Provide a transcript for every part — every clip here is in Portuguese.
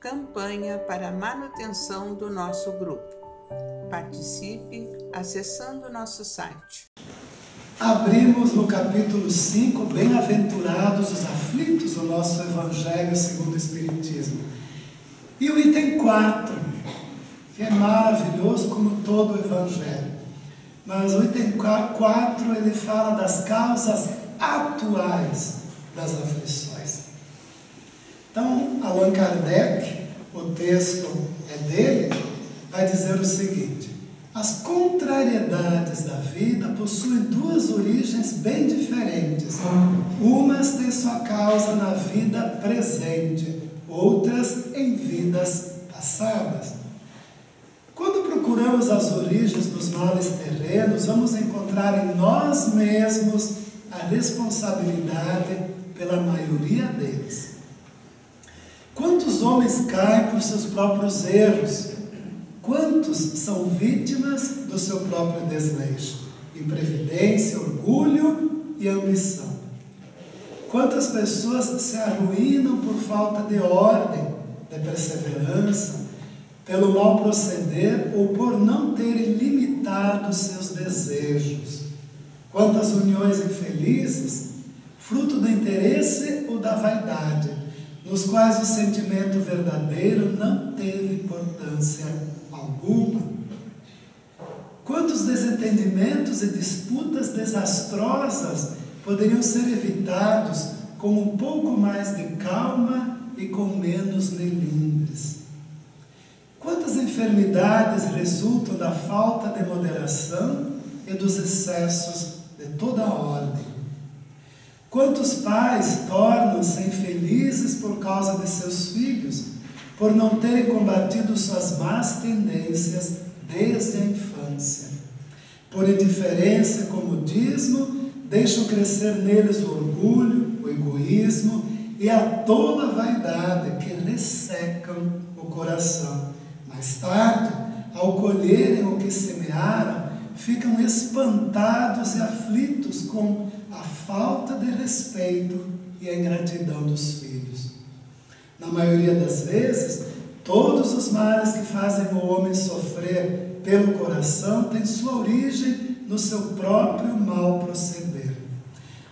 campanha para a manutenção do nosso grupo. Participe acessando nosso site. Abrimos no capítulo 5, Bem-aventurados os aflitos, o nosso Evangelho segundo o Espiritismo. E o item 4, que é maravilhoso como todo o Evangelho. Mas o item 4, ele fala das causas atuais das aflições. Então, Allan Kardec, o texto é dele, vai dizer o seguinte: as contrariedades da vida possuem duas origens bem diferentes. Umas têm sua causa na vida presente, outras em vidas passadas. Quando procuramos as origens dos males terrenos, vamos encontrar em nós mesmos a responsabilidade pela maioria deles. Quantos homens caem por seus próprios erros? Quantos são vítimas do seu próprio desleixo, imprevidência, orgulho e ambição? Quantas pessoas se arruinam por falta de ordem, de perseverança, pelo mau proceder ou por não terem limitado seus desejos? Quantas uniões infelizes, fruto do interesse ou da vaidade, nos quais o sentimento verdadeiro não teve importância alguma? Quantos desentendimentos e disputas desastrosas poderiam ser evitados com um pouco mais de calma e com menos melindres? Quantas enfermidades resultam da falta de moderação e dos excessos de toda ordem? Quantos pais tornam-se infelizes por causa de seus filhos, por não terem combatido suas más tendências desde a infância? Por indiferença e comodismo, deixam crescer neles o orgulho, o egoísmo e a tola vaidade que ressecam o coração. Mais tarde, ao colherem o que semearam, ficam espantados e aflitos com a falta de respeito e a ingratidão dos filhos. Na maioria das vezes, todos os males que fazem o homem sofrer pelo coração têm sua origem no seu próprio mau proceder.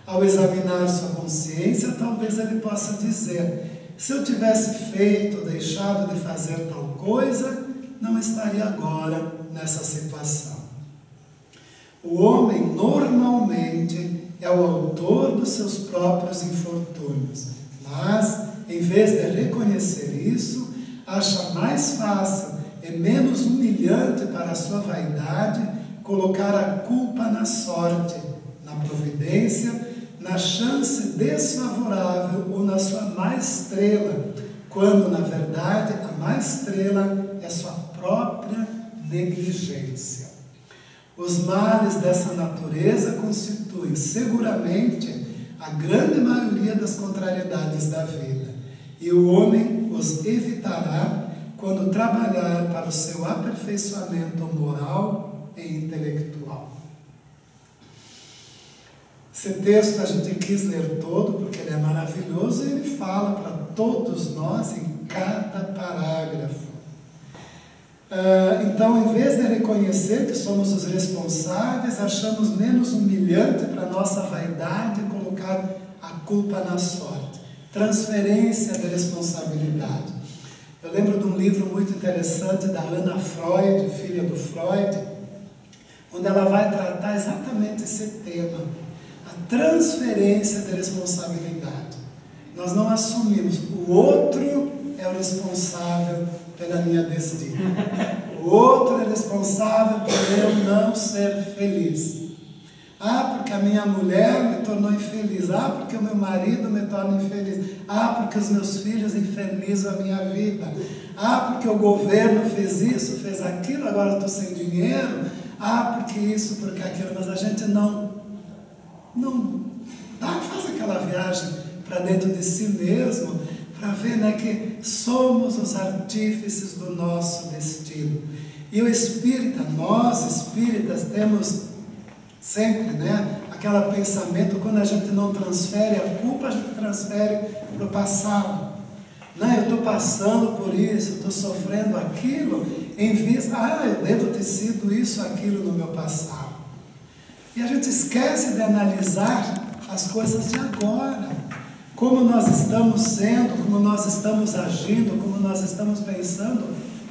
Ao examinar sua consciência, talvez ele possa dizer: se eu tivesse feito ou deixado de fazer tal coisa, não estaria agora nessa situação. O homem, normalmente, é o autor dos seus próprios infortúnios, mas, em vez de reconhecer isso, acha mais fácil e menos humilhante para a sua vaidade colocar a culpa na sorte, na providência, na chance desfavorável ou na sua má estrela, quando, na verdade, a má estrela é sua própria negligência. Os males dessa natureza constituem seguramente a grande maioria das contrariedades da vida, e o homem os evitará quando trabalhar para o seu aperfeiçoamento moral e intelectual. Esse texto a gente quis ler todo porque ele é maravilhoso e ele fala para todos nós em cada parágrafo. Então, em vez de reconhecer que somos os responsáveis, achamos menos humilhante para a nossa vaidade colocar a culpa na sorte. Transferência de responsabilidade. Eu lembro de um livro muito interessante da Anna Freud, filha do Freud, onde ela vai tratar exatamente esse tema, a transferência de responsabilidade. Nós não assumimos, o outro é o responsável pela minha desdita. O outro é responsável por eu não ser feliz. Ah, porque a minha mulher me tornou infeliz. Ah, porque o meu marido me torna infeliz. Ah, porque os meus filhos infernizam a minha vida. Ah, porque o governo fez isso, fez aquilo, agora eu estou sem dinheiro. Ah, porque isso, porque aquilo. Mas a gente não faz aquela viagem para dentro de si mesmo, para ver, né, que somos os artífices do nosso destino. E o espírita, nós espíritas temos sempre, né, aquele pensamento, quando a gente não transfere a culpa, a gente transfere para o passado. Não, eu estou passando por isso, estou sofrendo aquilo, em vista, eu devo ter sido isso, aquilo no meu passado. E a gente esquece de analisar as coisas de agora. Como nós estamos sendo, como nós estamos agindo, como nós estamos pensando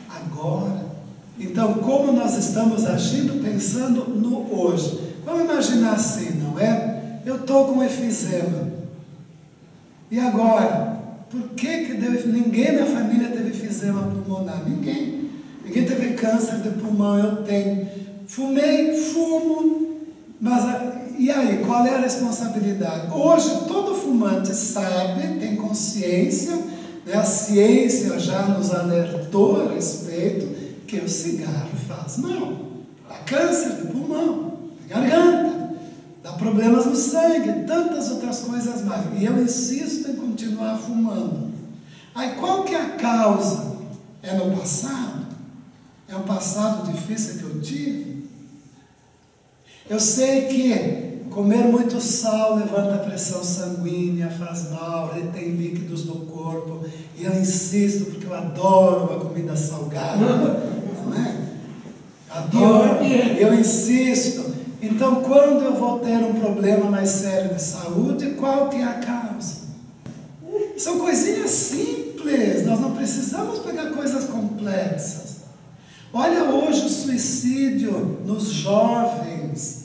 agora. Então, como nós estamos agindo, pensando no hoje. Vamos imaginar assim, não é? Eu estou com efizema. E agora? Por que ninguém na família teve efizema pulmonar? Ninguém. Ninguém teve câncer de pulmão, eu tenho. Fumei, fumo. Mas, e aí, qual é a responsabilidade? Hoje, todo fumante sabe, tem consciência, né? A ciência já nos alertou a respeito que o cigarro faz mal. Dá câncer de pulmão, de garganta, dá problemas no sangue, tantas outras coisas mais. E eu insisto em continuar fumando. Aí, qual que é a causa? É no passado? É um passado difícil que eu tive? Eu sei que comer muito sal levanta a pressão sanguínea, faz mal, retém líquidos do corpo. E eu insisto, porque eu adoro uma comida salgada, não é? Adoro, eu insisto. Então, quando eu vou ter um problema mais sério de saúde, qual que é a causa? São coisinhas simples, nós não precisamos pegar coisas complexas. Olha hoje o suicídio nos jovens.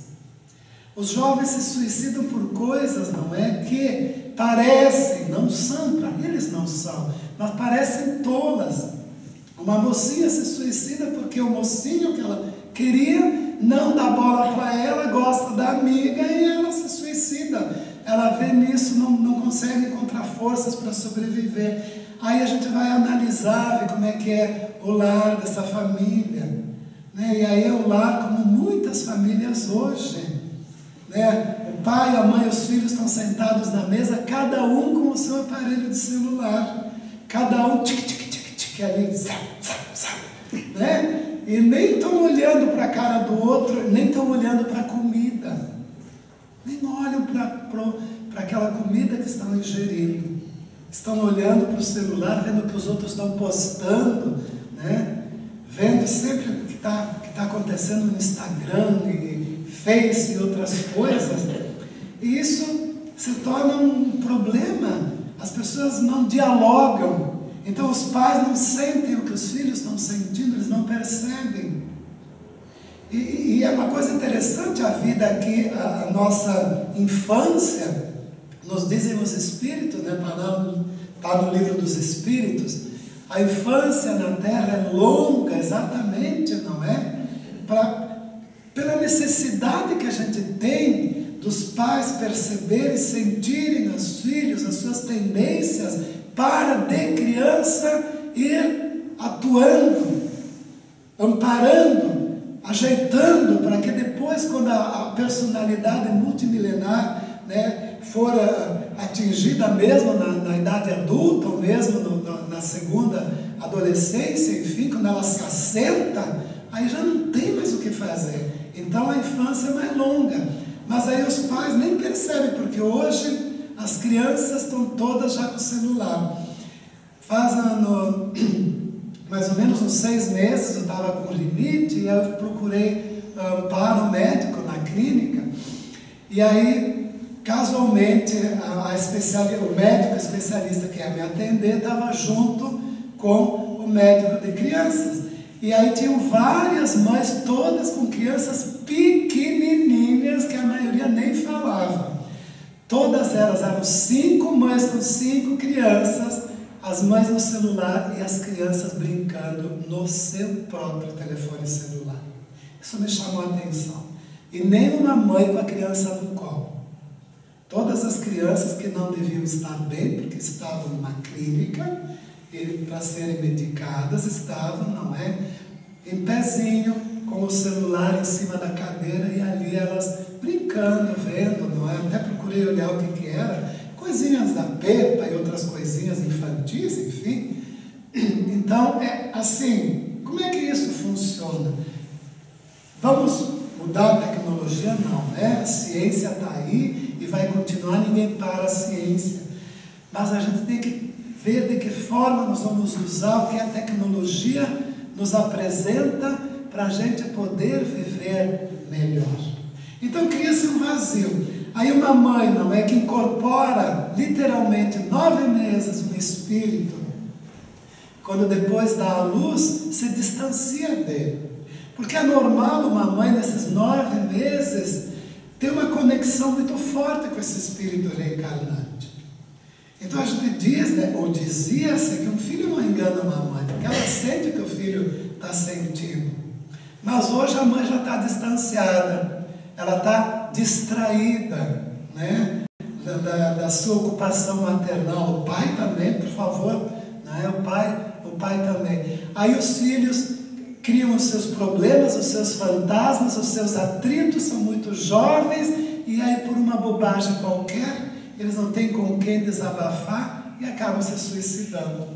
Os jovens se suicidam por coisas, não é? Que parecem, não são, para eles não são, mas parecem tolas. Uma mocinha se suicida porque o mocinho que ela queria não dá bola para ela, gosta da amiga e ela se suicida. Ela vê nisso, não consegue encontrar forças para sobreviver. Aí a gente vai analisar, ver como é que é o lar dessa família, né? E aí é o lar como muitas famílias hoje, né? O pai, a mãe, os filhos estão sentados na mesa, cada um com o seu aparelho de celular, cada um tic ali, né? E nem estão olhando para a cara do outro, nem estão olhando para a comida, nem olham para aquela comida que estão ingerindo. Estão olhando para o celular, vendo o que os outros estão postando, né? Vendo sempre o que está acontecendo no Instagram, e Face e outras coisas. E isso se torna um problema. As pessoas não dialogam. Então os pais não sentem o que os filhos estão sentindo, eles não percebem. E é uma coisa interessante a vida aqui, a nossa infância. Nos dizem os Espíritos, né? Está no livro dos Espíritos, a infância na Terra é longa, exatamente, não é? Pela necessidade que a gente tem dos pais perceberem, sentirem os filhos, as suas tendências, para de criança ir atuando, amparando, ajeitando, para que depois, quando a personalidade multimilenar, né, for atingida mesmo na idade adulta, ou mesmo na segunda adolescência, enfim, quando ela se assenta, aí já não tem mais o que fazer. Então a infância é mais longa. Mas aí os pais nem percebem, porque hoje as crianças estão todas já com o celular. Mais ou menos uns 6 meses eu estava com rinite e eu procurei para o médico na clínica. E aí, casualmente, o médico especialista que ia me atender estava junto com o médico de crianças. E aí tinham várias mães, todas com crianças pequenininhas, que a maioria nem falava. Todas elas eram 5 mães com 5 crianças, as mães no celular e as crianças brincando no seu próprio telefone celular. Isso me chamou a atenção. E nenhuma mãe com a criança no colo. Todas as crianças que não deviam estar bem, porque estavam numa clínica, para serem medicadas, estavam, não é? Em pezinho, com o celular em cima da cadeira, e ali elas brincando, vendo, não é? Até procurei olhar o que era, coisinhas da Peppa e outras coisinhas infantis, enfim. Então, é assim, como é que isso funciona? Vamos mudar a tecnologia? Não, né? A ciência está aí e vai continuar, ninguém para a ciência. Mas a gente tem que ver de que forma nós vamos usar o que a tecnologia nos apresenta para a gente poder viver melhor. Então cria-se um vazio. Aí uma mãe, não é, que incorpora literalmente 9 meses um espírito, quando depois dá à luz, se distancia dele. Porque é normal uma mãe nesses 9 meses ter uma conexão muito forte com esse espírito reencarnante. Então a gente diz, né, ou dizia-se, que um filho não engana uma mãe, porque ela sente o que o filho está sentindo. Mas hoje a mãe já está distanciada, ela está distraída, né, da sua ocupação maternal. O pai também, por favor, né, o pai também. Aí os filhos criam os seus problemas, os seus fantasmas, os seus atritos, são muito jovens, e aí por uma bobagem qualquer, eles não têm com quem desabafar e acabam se suicidando.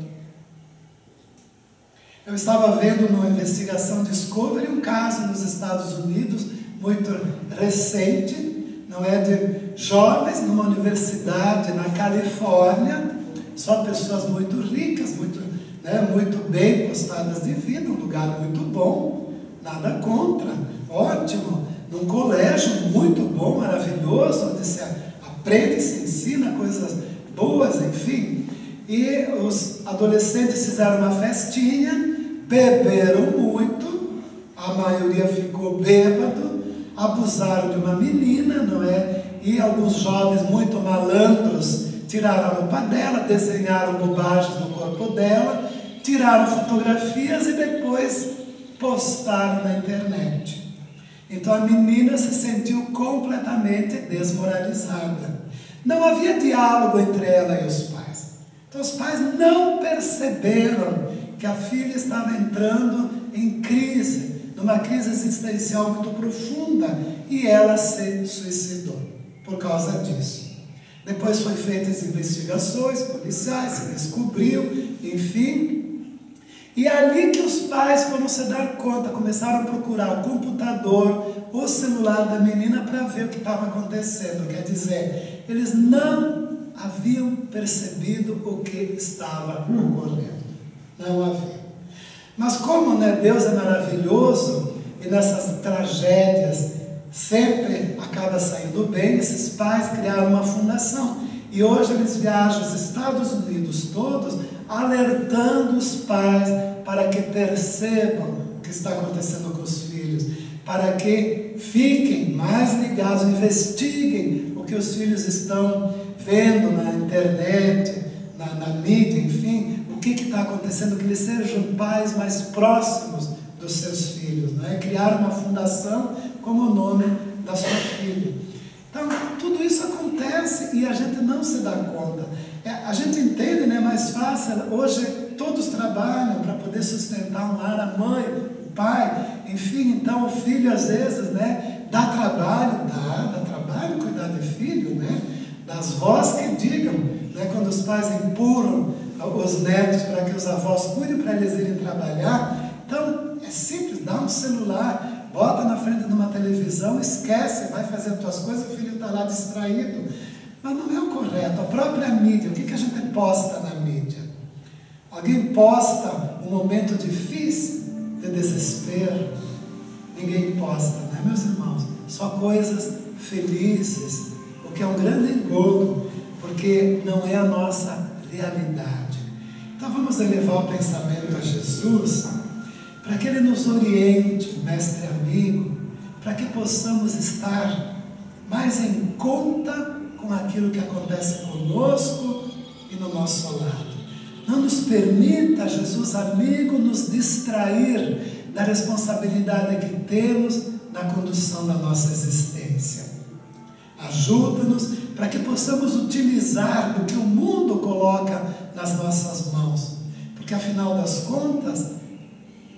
Eu estava vendo numa investigação Discovery um caso nos Estados Unidos, muito recente, não é, de jovens numa universidade na Califórnia, só pessoas muito ricas, muito bem postadas de vida, um lugar muito bom, nada contra, ótimo, num colégio muito bom, maravilhoso, onde se aprende, se ensina coisas boas, enfim. E os adolescentes fizeram uma festinha, beberam muito, a maioria ficou bêbado, abusaram de uma menina, não é? E alguns jovens muito malandros tiraram a roupa dela, desenharam bobagens no corpo dela, tiraram fotografias e depois postaram na internet. Então a menina se sentiu completamente desmoralizada. Não havia diálogo entre ela e os pais. Então os pais não perceberam que a filha estava entrando em crise, numa crise existencial muito profunda, e ela se suicidou por causa disso. Depois foi feitas investigações policiais, se descobriu, enfim. E é ali que os pais foram se dar conta, começaram a procurar o computador, o celular da menina para ver o que estava acontecendo. Quer dizer, eles não haviam percebido o que estava ocorrendo. Não havia. Mas como, né, Deus é maravilhoso e nessas tragédias sempre acaba saindo bem, esses pais criaram uma fundação. E hoje eles viajam os Estados Unidos todos, alertando os pais para que percebam o que está acontecendo com os filhos, para que fiquem mais ligados, investiguem o que os filhos estão vendo na internet, na mídia, enfim, o que está acontecendo, que eles sejam pais mais próximos dos seus filhos, não é? Criar uma fundação como o nome da sua filha. Então, tudo isso acontece e a gente não se dá conta. A gente entende, né, mais fácil, hoje todos trabalham para poder sustentar um lar, a mãe, o pai, enfim, então o filho às vezes, né, dá trabalho cuidar de filho, né, das vós que digam, né, quando os pais empurram os netos para que os avós cuidem para eles irem trabalhar. Então, é simples, dá um celular, bota na frente de uma televisão, esquece, vai fazer as tuas coisas, o filho está lá distraído. Mas não é o correto. A própria mídia, o que a gente posta na mídia? Alguém posta um momento difícil, de desespero? Ninguém posta, né, meus irmãos? Só coisas felizes, o que é um grande engodo, porque não é a nossa realidade. Então vamos elevar o pensamento a Jesus, para que Ele nos oriente, mestre amigo, para que possamos estar mais em conta com aquilo que acontece conosco e no nosso lado. Não nos permita, Jesus amigo, nos distrair da responsabilidade que temos na condução da nossa existência. Ajuda-nos para que possamos utilizar do que o mundo coloca nas nossas mãos, porque afinal das contas,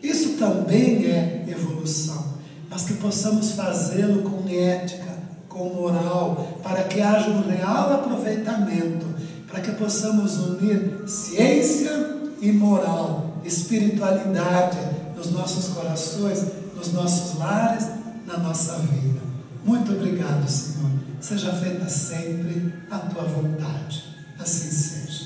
isso também é evolução, mas que possamos fazê-lo com ética, com moral, para que haja um real aproveitamento, para que possamos unir ciência e moral, espiritualidade nos nossos corações, nos nossos lares, na nossa vida. Muito obrigado, Senhor. Seja feita sempre a Tua vontade. Assim seja.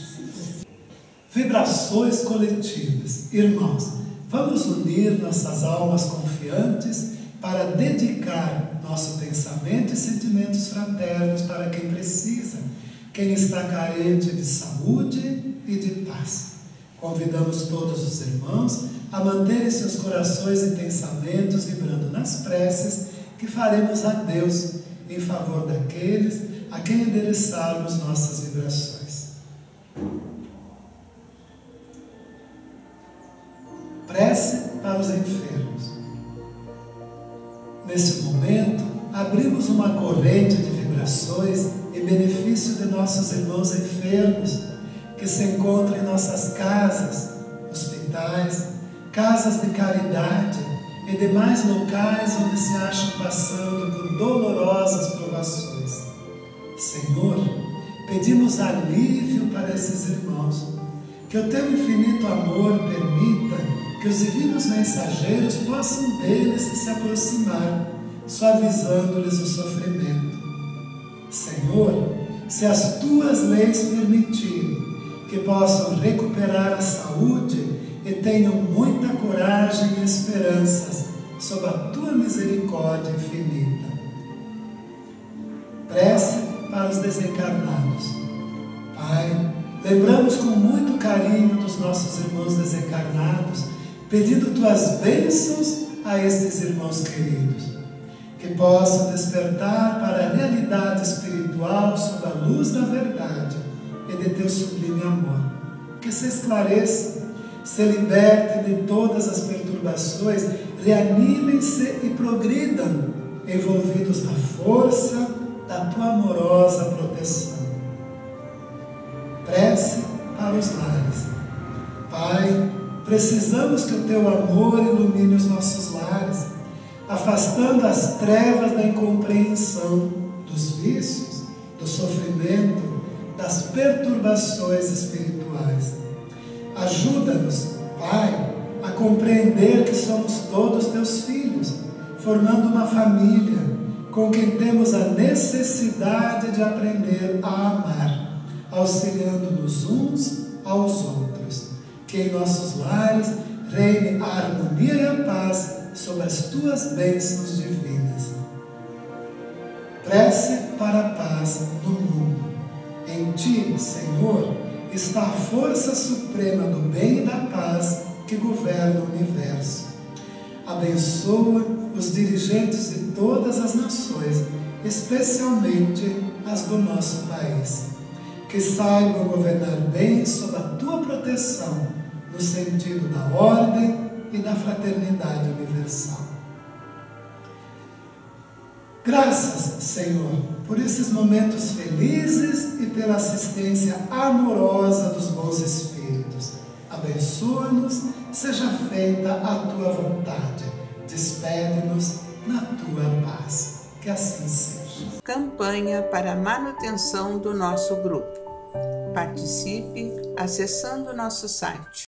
Vibrações coletivas. Irmãos, vamos unir nossas almas confiantes para dedicar nosso pensamento e sentimentos fraternos para quem precisa, quem está carente de saúde e de paz. Convidamos todos os irmãos a manterem seus corações e pensamentos vibrando nas preces que faremos a Deus em favor daqueles a quem endereçarmos nossas vibrações. Prece para os enfermos. Nesse momento, abrimos uma corrente de vibrações em benefício de nossos irmãos enfermos que se encontram em nossas casas, hospitais, casas de caridade e demais locais onde se acham passando por dolorosas provações. Senhor, pedimos alívio para esses irmãos, que o Teu infinito amor permita que os divinos mensageiros possam deles se aproximar, suavizando-lhes o sofrimento. Senhor, se as Tuas leis permitirem que possam recuperar a saúde e tenham muita coragem e esperanças sob a Tua misericórdia infinita. Prece para os desencarnados. Pai, lembramos com muito carinho dos nossos irmãos desencarnados, pedindo Tuas bênçãos a estes irmãos queridos, que possam despertar para a realidade espiritual sob a luz da verdade e de Teu sublime amor, que se esclareçam, se libertem de todas as perturbações, reanimem-se e progridam, envolvidos na força da Tua amorosa proteção. Prece para os lares. Pai, precisamos que o Teu amor ilumine os nossos lares, afastando as trevas da incompreensão, dos vícios, do sofrimento, das perturbações espirituais. Ajuda-nos, Pai, a compreender que somos todos Teus filhos, formando uma família com quem temos a necessidade de aprender a amar, auxiliando-nos uns aos outros. Que em nossos lares reine a harmonia e a paz sob as Tuas bênçãos divinas. Prece para a paz no mundo. Em Ti, Senhor, está a força suprema do bem e da paz que governa o universo. Abençoa os dirigentes de todas as nações, especialmente as do nosso país, que saibam governar bem sob a Tua proteção, no sentido da ordem e da fraternidade universal. Graças, Senhor, por esses momentos felizes e pela assistência amorosa dos bons espíritos. Abençoa-nos, seja feita a Tua vontade. Despede-nos na Tua paz. Que assim seja. Campanha para a manutenção do nosso grupo. Participe acessando nosso site